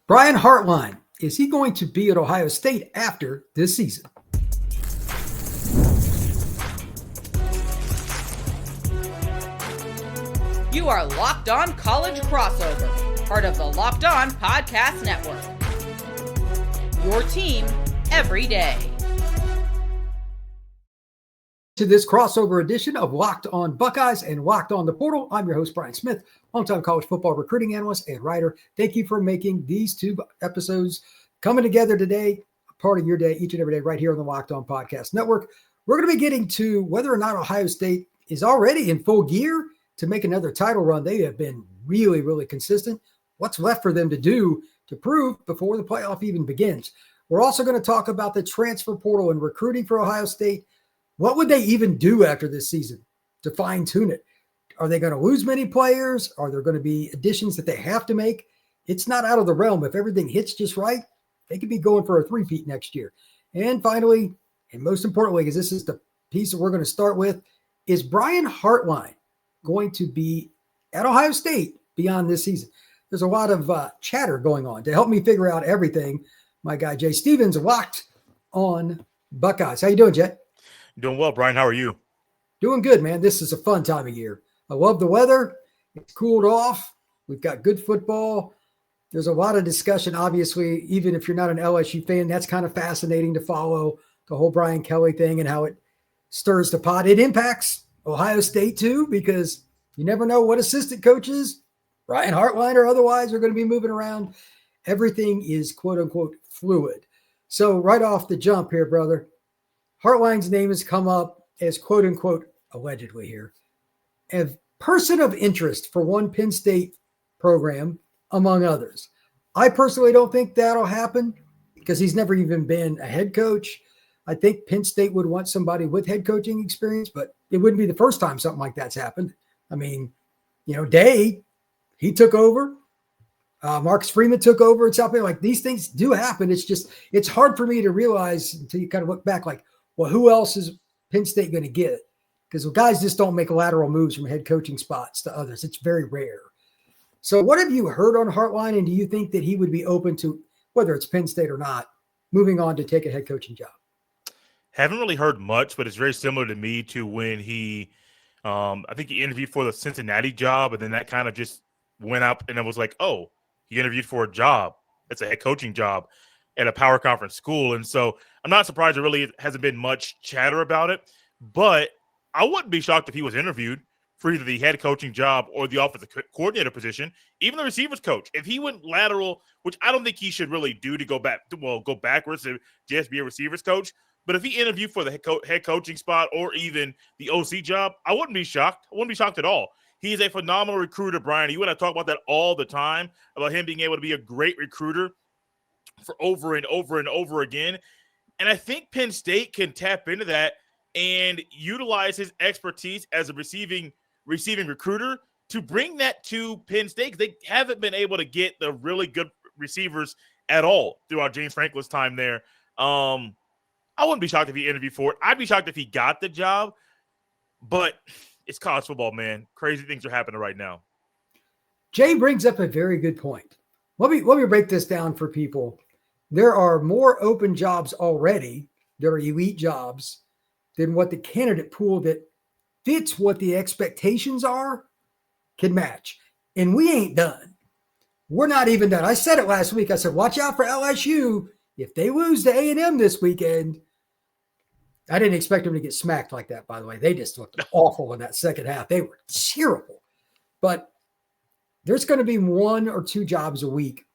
Brian Hartline, is he going to be at Ohio State after this season? You are Locked On College Crossover, part of the Locked On Podcast Network. Your team every day. To this crossover edition of Locked On Buckeyes and Locked On the Portal. I'm your host, Brian Smith, longtime college football recruiting analyst and writer. Thank you for making these two episodes coming together today, part of your day, each and every day, right here on the Locked On Podcast Network. We're going to be getting to whether or not Ohio State is already in full gear to make another title run. They have been really, really consistent. What's left for them to do to prove before the playoff even begins? We're also going to talk about the transfer portal and recruiting for Ohio State. What would they even do after this season to fine-tune it? Are they going to lose many players? Are there going to be additions that they have to make? It's not out of the realm. If everything hits just right, they could be going for a three-peat next year. And finally, and most importantly, because this is the piece that we're going to start with, is Brian Hartline going to be at Ohio State beyond this season? There's a lot of chatter going on. To help me figure out everything, my guy Jay Stevens, Locked On Buckeyes. How you doing, Jay? Doing well, Brian. How are you? Doing good, man. This is a fun time of year. I love the weather. It's cooled off. We've got good football. There's a lot of discussion, obviously, even if you're not an LSU fan. That's kind of fascinating to follow, the whole Brian Kelly thing and how it stirs the pot. It impacts Ohio State, too, because you never know what assistant coaches, Brian Hartline or otherwise, are going to be moving around. Everything is, quote-unquote, fluid. So right off the jump here, brother, Hartline's name has come up as, quote unquote, allegedly here, a person of interest for one Penn State program, among others. I personally don't think that'll happen because he's never even been a head coach. I think Penn State would want somebody with head coaching experience, but it wouldn't be the first time something like that's happened. I mean, Day, he took over. Marcus Freeman took over at South Bend. Like, these things do happen. It's hard for me to realize until you kind of look back, like, well, who else is Penn State going to get? Because guys just don't make lateral moves from head coaching spots to others. It's very rare. So what have you heard on Hartline, and do you think that he would be open to, whether it's Penn State or not, moving on to take a head coaching job? Haven't really heard much, but it's very similar to me to when he I think he interviewed for the Cincinnati job, and then that kind of just went up, and it was like, oh, he interviewed for a job. It's a head coaching job at a power conference school. And so I'm not surprised there really hasn't been much chatter about it, but I wouldn't be shocked if he was interviewed for either the head coaching job or the offensive coordinator position, even the receivers coach. If he went lateral, which I don't think he should really do to go backwards to just be a receivers coach, but if he interviewed for the head coaching spot or even the OC job, I wouldn't be shocked. I wouldn't be shocked at all. He's a phenomenal recruiter, Brian. You and I talk about that all the time, about him being able to be a great recruiter for over and over and over again. And I think Penn State can tap into that and utilize his expertise as a receiving recruiter to bring that to Penn State. They haven't been able to get the really good receivers at all throughout James Franklin's time there. I wouldn't be shocked if he interviewed for it. I'd be shocked if he got the job, but it's college football, man. Crazy things are happening right now. Jay brings up a very good point. Let me break this down for people. There are more open jobs already that are elite jobs than what the candidate pool that fits what the expectations are can match. And we ain't done. We're not even done. I said it last week. I said, watch out for LSU. If they lose to A&M this weekend, I didn't expect them to get smacked like that, by the way. They just looked awful in that second half. They were terrible. But there's going to be one or two jobs a week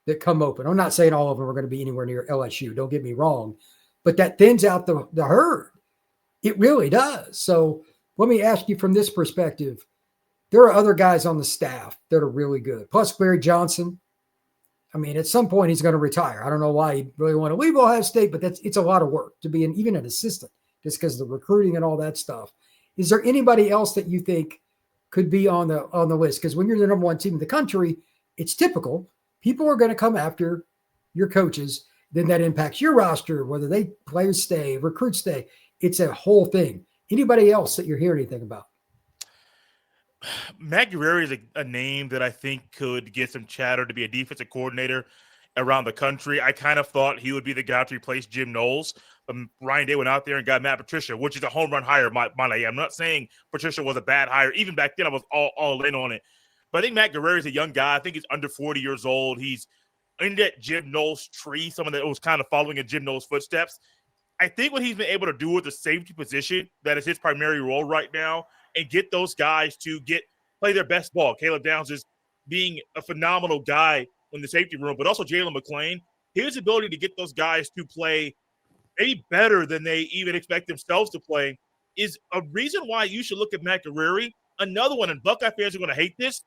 that come open. I'm not saying all of them are going to be anywhere near LSU. Don't get me wrong. But that thins out the herd. It really does. So let me ask you from this perspective. There are other guys on the staff that are really good. Plus Barry Johnson. I mean, at some point he's going to retire. I don't know why he really want to leave Ohio State, but it's a lot of work to be even an assistant just because of the recruiting and all that stuff. Is there anybody else that you think could be on the list? Because when you're the number one team in the country, it's typical. People are going to come after your coaches. Then that impacts your roster, whether players stay, recruits stay. It's a whole thing. Anybody else that you're hearing anything about? Matt Guerrero is a name that I think could get some chatter to be a defensive coordinator around the country. I kind of thought he would be the guy to replace Jim Knowles. Ryan Day went out there and got Matt Patricia, which is a home run hire. I'm not saying Patricia was a bad hire. Even back then, I was all in on it. But I think Matt Guerrero is a young guy. I think he's under 40 years old. He's in that Jim Knowles tree, someone that was kind of following in Jim Knowles' footsteps. I think what he's been able to do with the safety position, that is his primary role right now, and get those guys to play their best ball. Caleb Downs is being a phenomenal guy in the safety room, but also Jalen McClain. His ability to get those guys to play maybe better than they even expect themselves to play is a reason why you should look at Matt Guerrero. Another one, and Buckeye fans are going to hate this.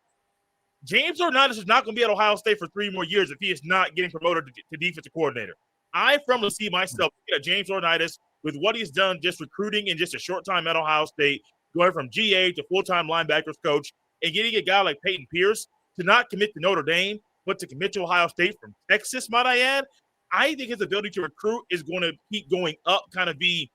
James Laurinaitis is not going to be at Ohio State for 3 more years if he is not getting promoted to defensive coordinator. I firmly see myself looking at James Laurinaitis with what he's done just recruiting in just a short time at Ohio State, going from GA to full-time linebackers coach, and getting a guy like Peyton Pierce to not commit to Notre Dame, but to commit to Ohio State from Texas, might I add. I think his ability to recruit is going to keep going up, kind of be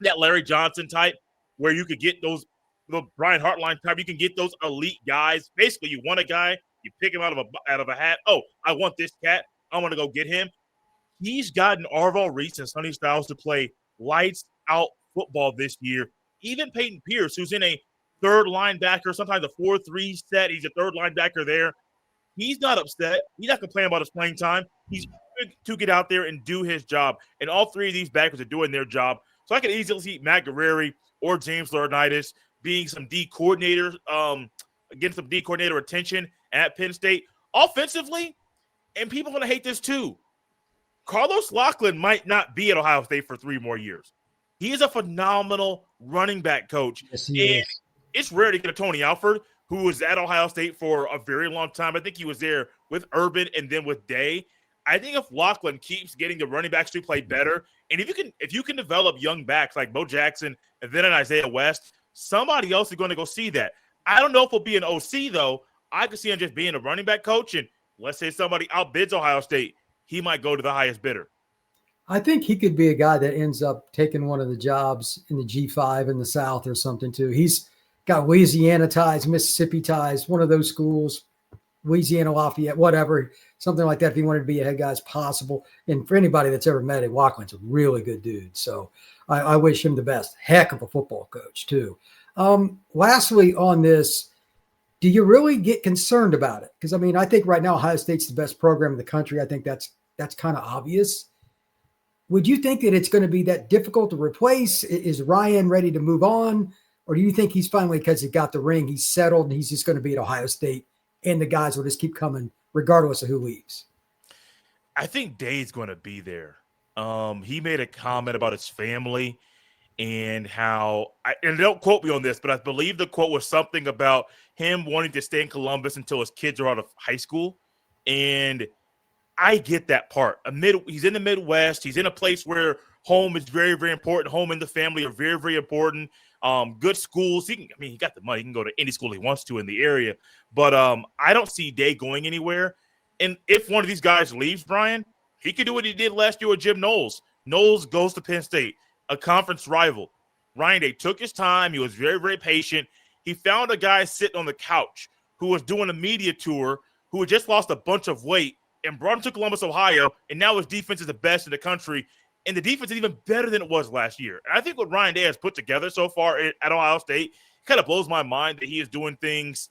that Larry Johnson type, where you could get those the Brian Hartline type. You can get those elite guys. Basically, you want a guy, you pick him out of a hat. Oh, I want this cat. I want to go get him. He's gotten Arvell Reese and Sonny Styles to play lights out football this year. Even Peyton Pierce, who's in a third linebacker, sometimes a 4-3 set. He's a third linebacker there. He's not upset. He's not complaining about his playing time. He's good to get out there and do his job. And all 3 of these backers are doing their job. So I can easily see Matt Guerrero or James Laurinaitis being some D coordinator, getting some D coordinator attention at Penn State. Offensively, and people are going to hate this too, Carlos Loughlin might not be at Ohio State for 3 more years. He is a phenomenal running back coach. Yes, he is. It's rare to get a Tony Alford, who was at Ohio State for a very long time. I think he was there with Urban and then with Day. I think if Loughlin keeps getting the running backs to play better, and if you can develop young backs like Bo Jackson and then an Isaiah West, somebody else is going to go see that. I don't know if he'll be an OC, though. I could see him just being a running back coach, and let's say somebody outbids Ohio State, he might go to the highest bidder. I think he could be a guy that ends up taking one of the jobs in the G5 in the South or something too. He's got Louisiana ties, Mississippi ties, one of those schools, Louisiana Lafayette, whatever, something like that. If he wanted to be a head guy as possible. And for anybody that's ever met him, Laughlin's a really good dude. So I wish him the best. Heck of a football coach too. Lastly on this, do you really get concerned about it? Because, I mean, I think right now Ohio State's the best program in the country. I think that's kind of obvious. Would you think that it's going to be that difficult to replace? Is Ryan ready to move on? Or do you think he's finally, because he got the ring, he's settled and he's just going to be at Ohio State and the guys will just keep coming regardless of who leaves? I think Day's going to be there. He made a comment about his family and how – and don't quote me on this, but I believe the quote was something about him wanting to stay in Columbus until his kids are out of high school. And I get that part. He's in the Midwest. He's in a place where home is very, very important. Home and the family are very, very important. Good schools. He got the money. He can go to any school he wants to in the area. But I don't see Day going anywhere. And if one of these guys leaves, Brian, he could do what he did last year with Jim Knowles. Knowles goes to Penn State, a conference rival. Ryan Day took his time. He was very, very patient. He found a guy sitting on the couch who was doing a media tour, who had just lost a bunch of weight, and brought him to Columbus, Ohio, and now his defense is the best in the country, and the defense is even better than it was last year. And I think what Ryan Day has put together so far at Ohio State kind of blows my mind that he is doing things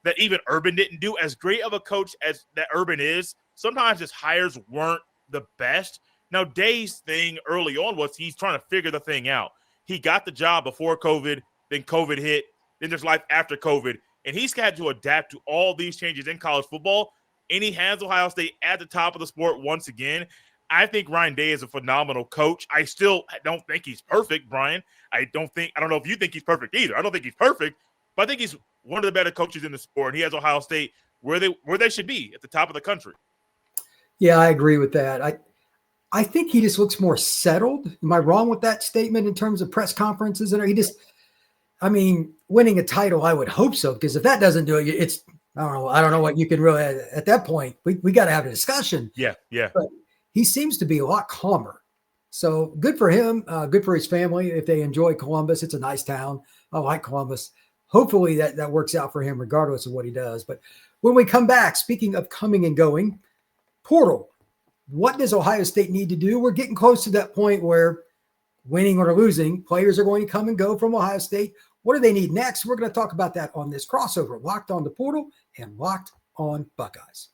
that even Urban didn't do. As great of a coach as that Urban is, sometimes his hires weren't the best. Now, Day's thing early on was he's trying to figure the thing out. He got the job before COVID, then COVID hit, then there's life after COVID, and he's had to adapt to all these changes in college football, and he has Ohio State at the top of the sport once again. I think Ryan Day is a phenomenal coach. I still don't think he's perfect, Brian. I don't know if you think he's perfect either. I don't think he's perfect, but I think he's one of the better coaches in the sport, and he has Ohio State where they should be, at the top of the country. Yeah, I agree with that. I think he just looks more settled. Am I wrong with that statement in terms of press conferences? And winning a title, I would hope so, because if that doesn't do it, I don't know what you can really, at that point, we got to have a discussion. Yeah. But he seems to be a lot calmer. So good for him. Good for his family. If they enjoy Columbus, it's a nice town. I like Columbus. Hopefully that works out for him regardless of what he does. But when we come back, speaking of coming and going, portal. what does Ohio State need to do? We're getting close to that point where winning or losing, players are going to come and go from Ohio State. What do they need next? We're going to talk about that on this crossover, Locked on the Portal and Locked on Buckeyes.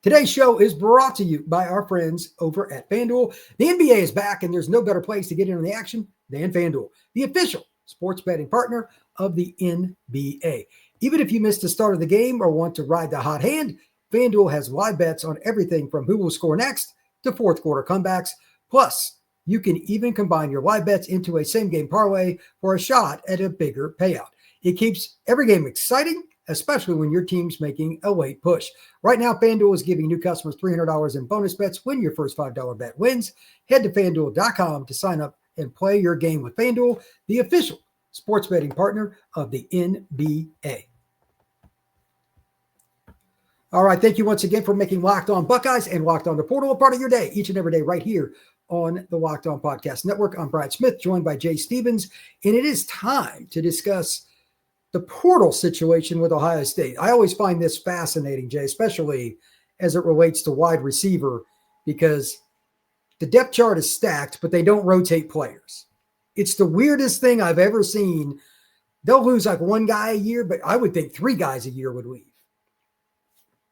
Today's show is brought to you by our friends over at FanDuel. The NBA is back, and there's no better place to get in on the action than FanDuel, the official sports betting partner of the NBA. Even if you missed the start of the game or want to ride the hot hand, FanDuel has live bets on everything from who will score next to fourth quarter comebacks. Plus, you can even combine your live bets into a same-game parlay for a shot at a bigger payout. It keeps every game exciting, especially when your team's making a late push. Right now, FanDuel is giving new customers $300 in bonus bets when your first $5 bet wins. Head to FanDuel.com to sign up and play your game with FanDuel, the official sports betting partner of the NBA. All right, thank you once again for making Locked On Buckeyes and Locked On the Portal a part of your day, each and every day right here on the Locked On Podcast Network. I'm Brian Smith, joined by Jay Stevens, and it is time to discuss the portal situation with Ohio State. I always find this fascinating, Jay, especially as it relates to wide receiver, because the depth chart is stacked, but they don't rotate players. It's the weirdest thing I've ever seen. They'll lose like one guy a year, but I would think 3 guys a year would leave.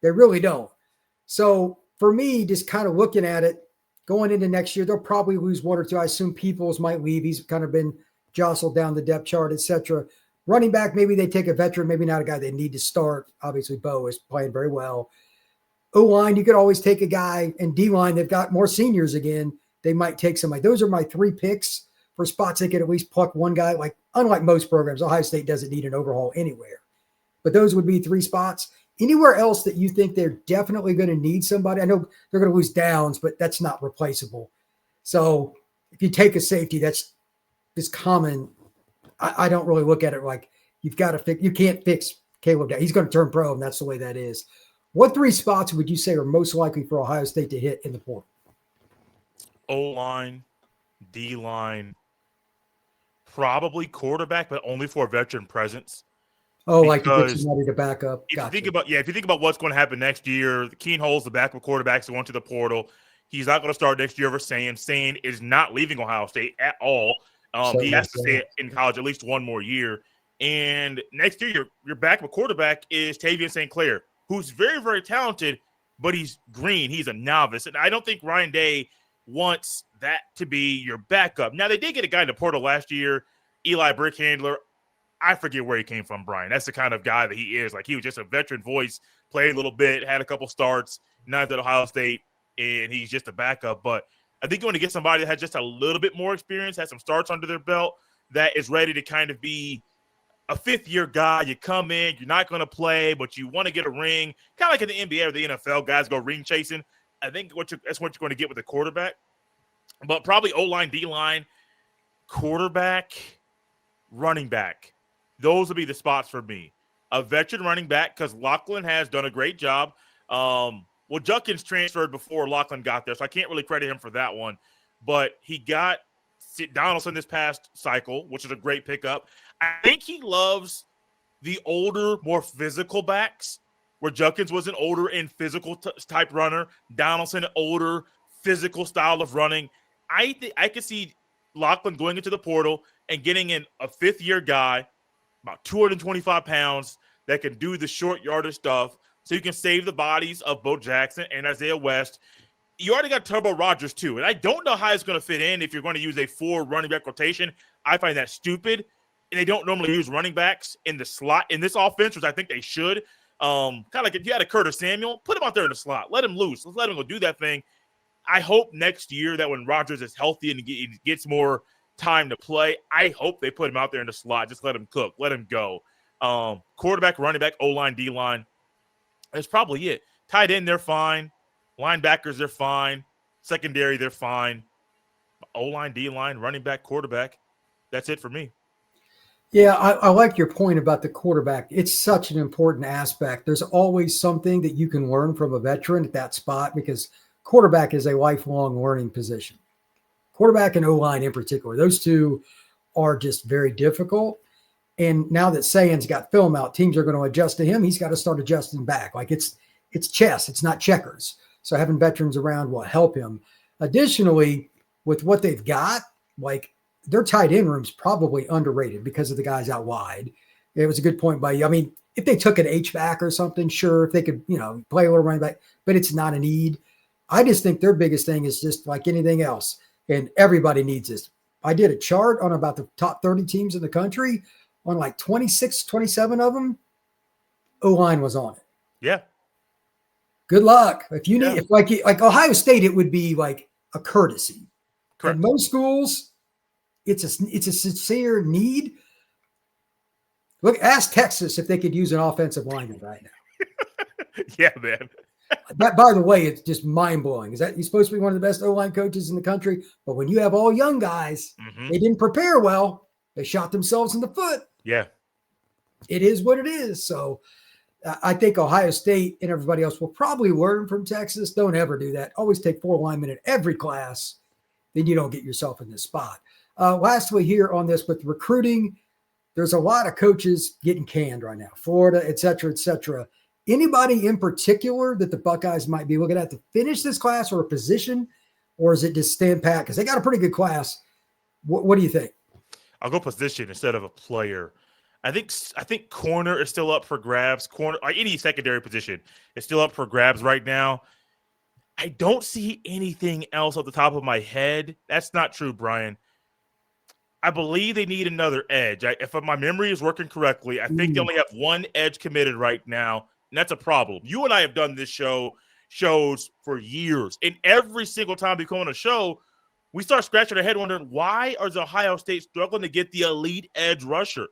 They really don't. So for me, just kind of looking at it, going into next year, they'll probably lose 1 or 2. I assume Peoples might leave. He's kind of been jostled down the depth chart, etc. Running back, maybe they take a veteran, maybe not a guy they need to start. Obviously, Bo is playing very well. O-line, you could always take a guy. And D-line, they've got more seniors again. They might take somebody. Those are my 3 picks for spots they could at least pluck one guy. Like, unlike most programs, Ohio State doesn't need an overhaul anywhere. But those would be 3 spots. Anywhere else that you think they're definitely going to need somebody? I know they're going to lose Downs, but that's not replaceable. So if you take a safety, that's common. I don't really look at it like you've got to fix. You can't fix Caleb Downs. He's going to turn pro, and that's the way that is. What 3 spots would you say are most likely for Ohio State to hit in the portal? O-line, D-line, probably quarterback, but only for veteran presence. Oh, like to get somebody to back up. If you think about what's going to happen next year, Keen Hole's the backup quarterbacks that went to the portal. He's not going to start next year over Sane. Sane is not leaving Ohio State at all. He has to stay in college at least 1 more year. And next year, your backup quarterback is Tavian St. Clair, who's very, very talented, but he's green. He's a novice. And I don't think Ryan Day wants that to be your backup. Now, they did get a guy in the portal last year, Eli Brickhandler. I forget where he came from, Brian. That's the kind of guy that he is. Like, he was just a veteran voice, played a little bit, had a couple starts, not at Ohio State, and he's just a backup. But I think you want to get somebody that has just a little bit more experience, has some starts under their belt, that is ready to kind of be a 5th-year guy. You come in, you're not going to play, but you want to get a ring. Kind of like in the NBA or the NFL, guys go ring chasing. I think that's what you're going to get with the quarterback. But probably O-line, D-line, quarterback, running back. Those would be the spots for me. A veteran running back, because Lachlan has done a great job. Well, Judkins transferred before Lachlan got there, so I can't really credit him for that one. But he got Donaldson this past cycle, which is a great pickup. I think he loves the older, more physical backs, where Judkins was an older and physical type runner. Donaldson, older, physical style of running. I could see Lachlan going into the portal and getting in a 5th-year guy, about 225 pounds, that can do the short yardage stuff, so you can save the bodies of Bo Jackson and Isaiah West. You already got Turbo Rogers, too, and I don't know how it's going to fit in if you're going to use a 4 running back rotation. I find that stupid, and they don't normally use running backs in the slot in this offense, which I think they should. Kind of like if you had a Curtis Samuel, put him out there in the slot. Let him loose. Let's let him go do that thing. I hope next year that when Rogers is healthy and he gets more time to play, I hope they put him out there in the slot. Just let him cook. Let him go. Quarterback, running back, O-line, D-line. That's probably it. Tight end, they're fine. Linebackers, they're fine. Secondary, they're fine. O-line, D-line, running back, quarterback. That's it for me. Yeah, I like your point about the quarterback. It's such an important aspect. There's always something that you can learn from a veteran at that spot, because quarterback is a lifelong learning position. Quarterback and O-line in particular, those two are just very difficult. And now that Sayan's got film out, teams are going to adjust to him. He's got to start adjusting back. Like it's chess. It's not checkers. So having veterans around will help him. Additionally, with what they've got, like their tight end room's probably underrated because of the guys out wide. It was a good point by you. I mean, if they took an H-back or something, sure, if they could, play a little running back, but it's not a need. I just think their biggest thing is just like anything else, and everybody needs this. I did a chart on about the top 30 teams in the country. On like 26, 27 of them, O-line was on it. Yeah. Good luck. If you need, if like Ohio State, it would be like a courtesy. Correct. In most schools, it's a sincere need. Look, ask Texas if they could use an offensive lineman right now. Yeah, man. That, by the way, it's just mind-blowing. Is that you're supposed to be one of the best O-line coaches in the country, but when you have all young guys, they didn't prepare well. They shot themselves in the foot. Yeah. It is what it is. So I think Ohio State and everybody else will probably learn from Texas. Don't ever do that. Always take 4 linemen in every class. Then you don't get yourself in this spot. Lastly, here on this with recruiting, there's a lot of coaches getting canned right now, Florida, et cetera, et cetera. Anybody in particular that the Buckeyes might be looking at to finish this class or a position, or is it just stand pat? Because they got a pretty good class. What do you think? I'll go position instead of a player. I think corner is still up for grabs. Corner, or any secondary position is still up for grabs right now. I don't see anything else off the top of my head. That's not true, Brian. I believe they need another edge. If my memory is working correctly, I think they only have one edge committed right now, and that's a problem. You and I have done this shows for years, and every single time we come on a show, we start scratching our head wondering, why is Ohio State struggling to get the elite edge rusher?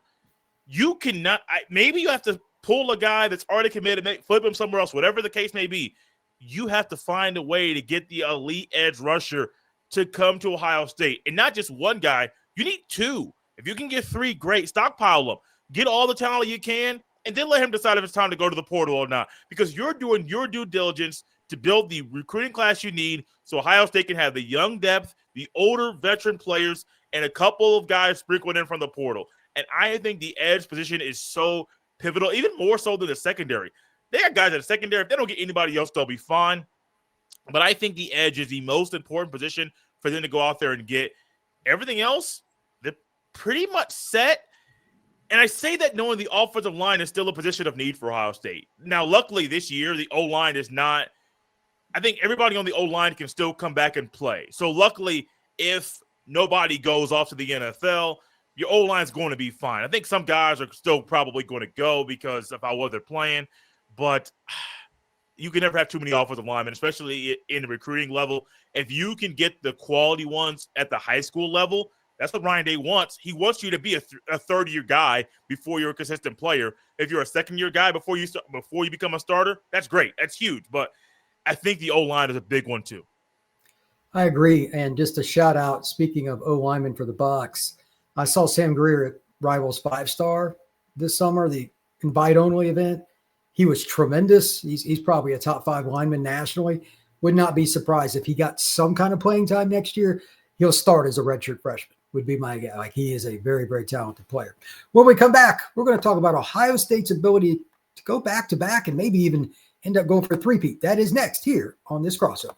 You cannot – maybe you have to pull a guy that's already committed, flip him somewhere else, whatever the case may be. You have to find a way to get the elite edge rusher to come to Ohio State. And not just one guy. You need 2. If you can get 3, great. Stockpile them. Get all the talent you can, and then let him decide if it's time to go to the portal or not. Because you're doing your due diligence to build the recruiting class you need so Ohio State can have the young depth, the older veteran players, and a couple of guys sprinkled in from the portal. And I think the edge position is so pivotal, even more so than the secondary. They got guys at the secondary. If they don't get anybody else, they'll be fine. But I think the edge is the most important position for them to go out there and get. Everything else, they're pretty much set. And I say that knowing the offensive line is still a position of need for Ohio State. Now, luckily this year, the O-line is not – I think everybody on the O-line can still come back and play. So, luckily, if nobody goes off to the NFL, your O-line is going to be fine. I think some guys are still probably going to go because of how well they're playing. But you can never have too many offensive linemen, especially in the recruiting level. If you can get the quality ones at the high school level, that's what Ryan Day wants. He wants you to be a third-year guy before you're a consistent player. If you're a second-year guy before you become a starter, that's great. That's huge. But I think the O-line is a big one too. I agree. And just a shout out, speaking of O-linemen for the Bucs, I saw Sam Greer at Rivals 5-Star this summer, the invite-only event. He was tremendous. He's probably a top 5 lineman nationally. Would not be surprised if he got some kind of playing time next year. He'll start as a redshirt freshman, would be my guess. Like, he is a very, very talented player. When we come back, we're going to talk about Ohio State's ability to go back-to-back and maybe even end up going for a three-peat. That is next here on this crossover.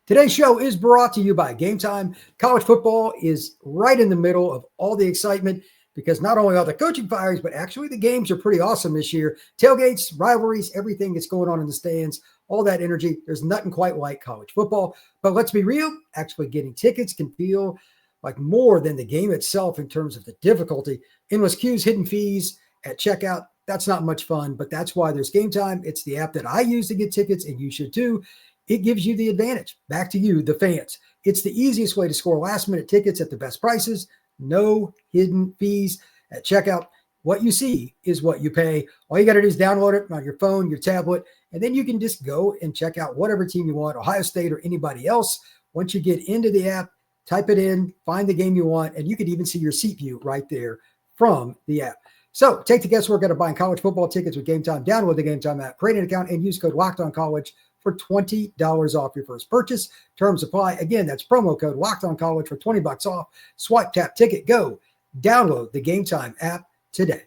Today's show is brought to you by Game Time. College football is right in the middle of all the excitement because not only are the coaching fires, but actually the games are pretty awesome this year. Tailgates, rivalries, everything that's going on in the stands, all that energy. There's nothing quite like college football. But let's be real, actually getting tickets can feel like more than the game itself in terms of the difficulty. Endless queues, hidden fees at checkout. That's not much fun, but that's why there's Game Time. It's the app that I use to get tickets, and you should too. It gives you the advantage. Back to you, the fans. It's the easiest way to score last-minute tickets at the best prices. No hidden fees at checkout. What you see is what you pay. All you got to do is download it on your phone, your tablet, and then you can just go and check out whatever team you want, Ohio State or anybody else. Once you get into the app, type it in, find the game you want, and you can even see your seat view right there from the app. So take the guesswork out of buying college football tickets with Game Time. Download the Game Time app, create an account, and use code LOCKEDONCollege for $20 off your first purchase. Terms apply. Again, that's promo code LOCKEDONCollege for $20 off. Swipe, tap, ticket, go. Download the Game Time app today.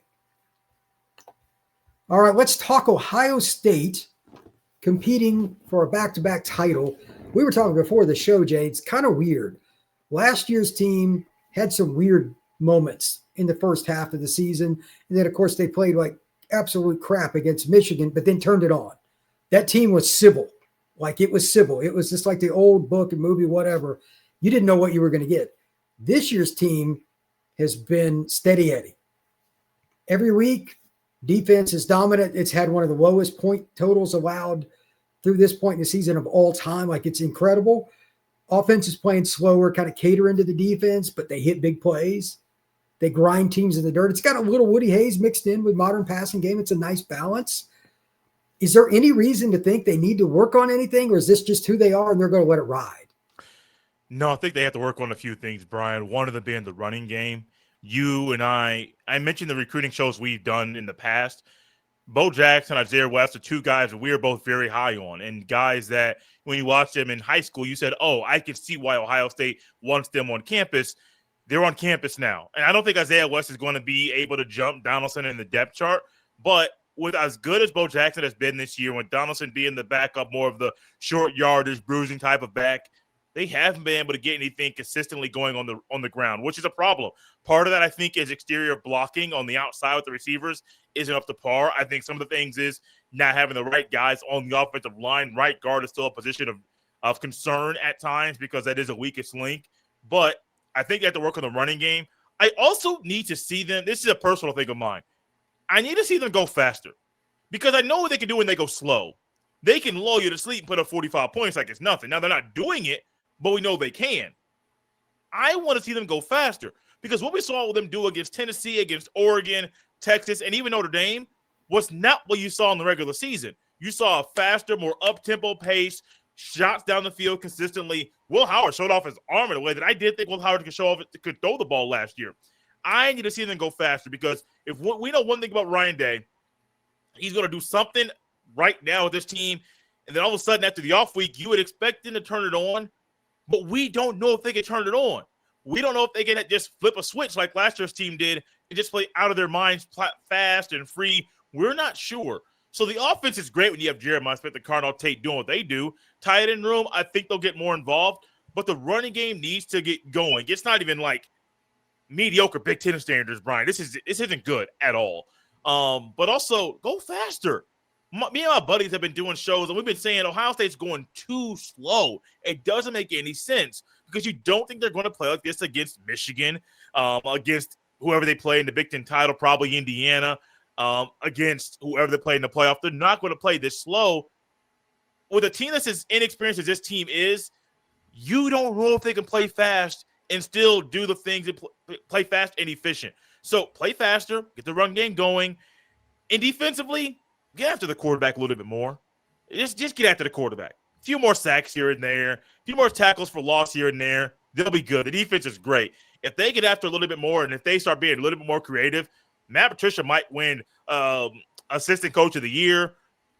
All right, let's talk Ohio State competing for a back-to-back title. We were talking before the show, Jay. It's kind of weird. Last year's team had some weird moments in the first half of the season. And then, of course, they played like absolute crap against Michigan, but then turned it on. That team was civil. Like it was civil. It was just like the old book and movie, whatever. You didn't know what you were going to get. This year's team has been steady Eddie. Every week, defense is dominant. It's had one of the lowest point totals allowed through this point in the season of all time. Like it's incredible. Offense is playing slower, kind of catering to the defense, but they hit big plays. They grind teams in the dirt. It's got a little Woody Hayes mixed in with modern passing game. It's a nice balance. Is there any reason to think they need to work on anything, or is this just who they are and they're going to let it ride? No, I think they have to work on a few things, Brian. One of them being the running game. You and I mentioned the recruiting shows we've done in the past. Bo Jackson, Isaiah West are two guys that we are both very high on, and guys that when you watched them in high school, you said, oh, I can see why Ohio State wants them on campus. They're on campus now. And I don't think Isaiah West is going to be able to jump Donaldson in the depth chart, but with as good as Bo Jackson has been this year, with Donaldson being the backup, more of the short yardage, bruising type of back, they haven't been able to get anything consistently going on the ground, which is a problem. Part of that, I think, is exterior blocking on the outside with the receivers isn't up to par. I think some of the things is not having the right guys on the offensive line. Right guard is still a position of concern at times because that is a weakest link. But I think they have to work on the running game. I also need to see them. This is a personal thing of mine. I need to see them go faster because I know what they can do when they go slow. They can lull you to sleep and put up 45 points like it's nothing. Now, they're not doing it, but we know they can. I want to see them go faster because what we saw them do against Tennessee, against Oregon, Texas, and even Notre Dame was not what you saw in the regular season. You saw a faster, more up-tempo pace, shots down the field consistently. Will Howard showed off his arm in a way that I did think Will Howard could throw the ball last year. I need to see them go faster because if we know one thing about Ryan Day, he's going to do something right now with this team, and then all of a sudden after the off week, you would expect them to turn it on, but we don't know if they can turn it on. We don't know if they can just flip a switch like last year's team did and just play out of their minds fast and free. We're not sure. So the offense is great when you have Jeremiah Smith and Cardinal Tate doing what they do. Tight end room, I think they'll get more involved, but the running game needs to get going. It's not even like mediocre Big Ten standards, Brian. This isn't good at all. But also go faster. Me and my buddies have been doing shows, and we've been saying Ohio State's going too slow. It doesn't make any sense because you don't think they're going to play like this against Michigan, against whoever they play in the Big Ten title, probably Indiana, against whoever they play in the playoff. They're not going to play this slow. With a team that's as inexperienced as this team is, you don't know if they can play fast and still do the things that play fast and efficient. So play faster, get the run game going, and defensively, get after the quarterback a little bit more. Just get after the quarterback. A few more sacks here and there, a few more tackles for loss here and there. They'll be good. The defense is great. If they get after a little bit more and if they start being a little bit more creative, Matt Patricia might win Assistant Coach of the Year.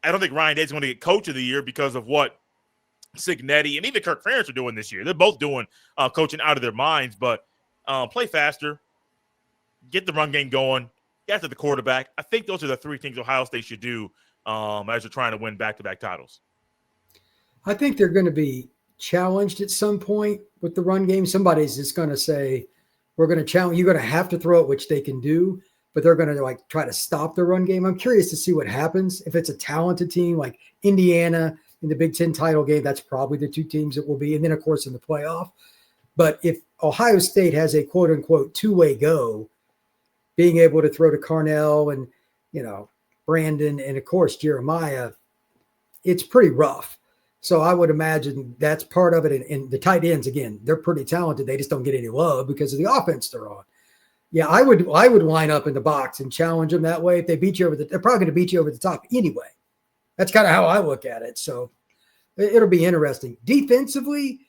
I don't think Ryan Day is going to get Coach of the Year because of what Signetti and even Kirk Ferentz are doing this year. They're both doing coaching out of their minds, but play faster, get the run game going, get after the quarterback. I think those are the three things Ohio State should do as they're trying to win back-to-back titles. I think they're going to be challenged at some point with the run game. Somebody's just going to say, we're going to challenge. You're going to have to throw it, which they can do, but they're going to like try to stop the run game. I'm curious to see what happens. If it's a talented team like Indiana in the Big Ten title game, that's probably the two teams it will be. And then, of course, in the playoff. But if Ohio State has a quote-unquote two-way go, being able to throw to Carnell and, Brandon and, of course, Jeremiah, it's pretty rough. So I would imagine that's part of it. And the tight ends, again, they're pretty talented. They just don't get any love because of the offense they're on. Yeah, I would line up in the box and challenge them that way. If they beat you they're probably going to beat you over the top anyway. That's kind of how I look at it. So it'll be interesting. Defensively,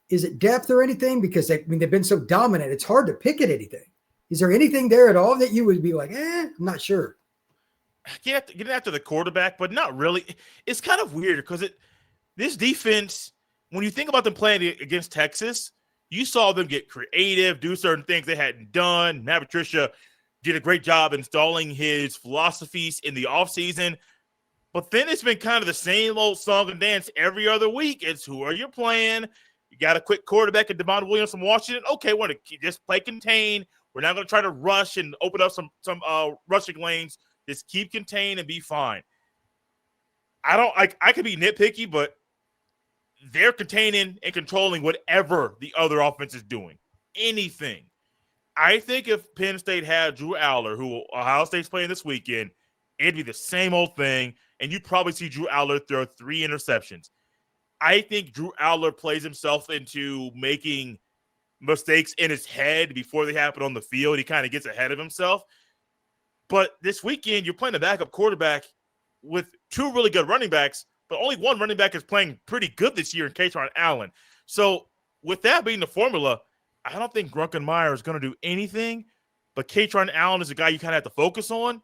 is it depth or anything? Because they've been so dominant. It's hard to pick at anything. Is there anything there at all that you would be like, I'm not sure? Get after the quarterback, but not really. It's kind of weird because this defense, when you think about them playing against Texas, you saw them get creative, do certain things they hadn't done. Matt Patricia did a great job installing his philosophies in the offseason. But then it's been kind of the same old song and dance every other week. It's who are you playing? You got a quick quarterback at Devon Williams from Washington. Okay, we're going to just play contain. We're not going to try to rush and open up some rushing lanes. Just keep contained and be fine. I could be nitpicky, but they're containing and controlling whatever the other offense is doing. Anything. I think if Penn State had Drew Aller, who Ohio State's playing this weekend, it'd be the same old thing, and you'd probably see Drew Aller throw 3 interceptions. I think Drew Aller plays himself into making mistakes in his head before they happen on the field. He kind of gets ahead of himself. But this weekend, you're playing a backup quarterback with 2 really good running backs, but only one running back is playing pretty good this year in Katron Allen. So with that being the formula, I don't think Grunkenmeyer is going to do anything, but Katron Allen is a guy you kind of have to focus on.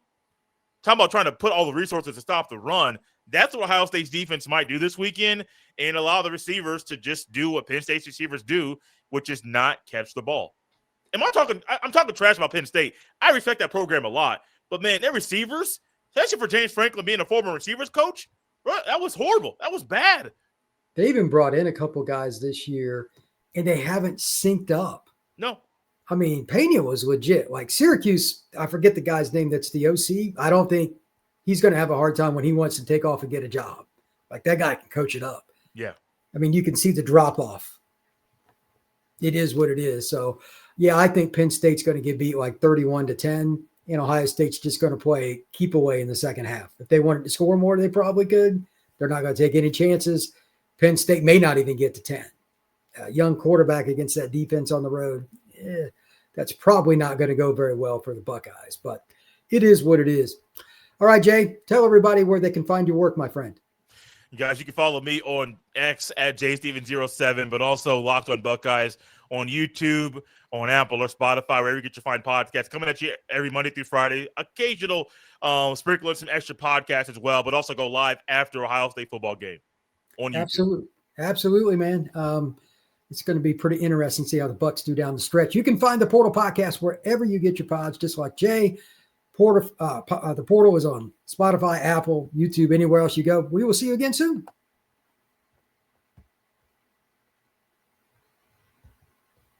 Talking about trying to put all the resources to stop the run. That's what Ohio State's defense might do this weekend and allow the receivers to just do what Penn State's receivers do, which is not catch the ball. I'm talking trash about Penn State. I respect that program a lot, but man, their receivers, especially for James Franklin being a former receivers coach, bro, that was horrible. That was bad. They even brought in a couple guys this year, and they haven't synced up. No. I mean, Pena was legit. Like Syracuse, I forget the guy's name that's the OC. I don't think he's going to have a hard time when he wants to take off and get a job. Like that guy can coach it up. Yeah. I mean, you can see the drop off. It is what it is. So, yeah, I think Penn State's going to get beat like 31-10, and Ohio State's just going to play keep away in the second half. If they wanted to score more, they probably could. They're not going to take any chances. Penn State may not even get to 10. A young quarterback against that defense on the road, that's probably not going to go very well for the Buckeyes, but it is what it is. All right, Jay, tell everybody where they can find your work, my friend. You guys, you can follow me on X at JSteven07, but also Locked on Buckeyes on YouTube, on Apple or Spotify, wherever you get your fine podcasts. Coming at you every Monday through Friday. Occasional sprinkle in some extra podcasts as well, but also go live after Ohio State football game on YouTube. Absolutely, man. It's going to be pretty interesting to see how the Bucks do down the stretch. You can find the Portal Podcast wherever you get your pods, just like Jay. The Portal is on Spotify, Apple, YouTube, anywhere else you go. We will see you again soon.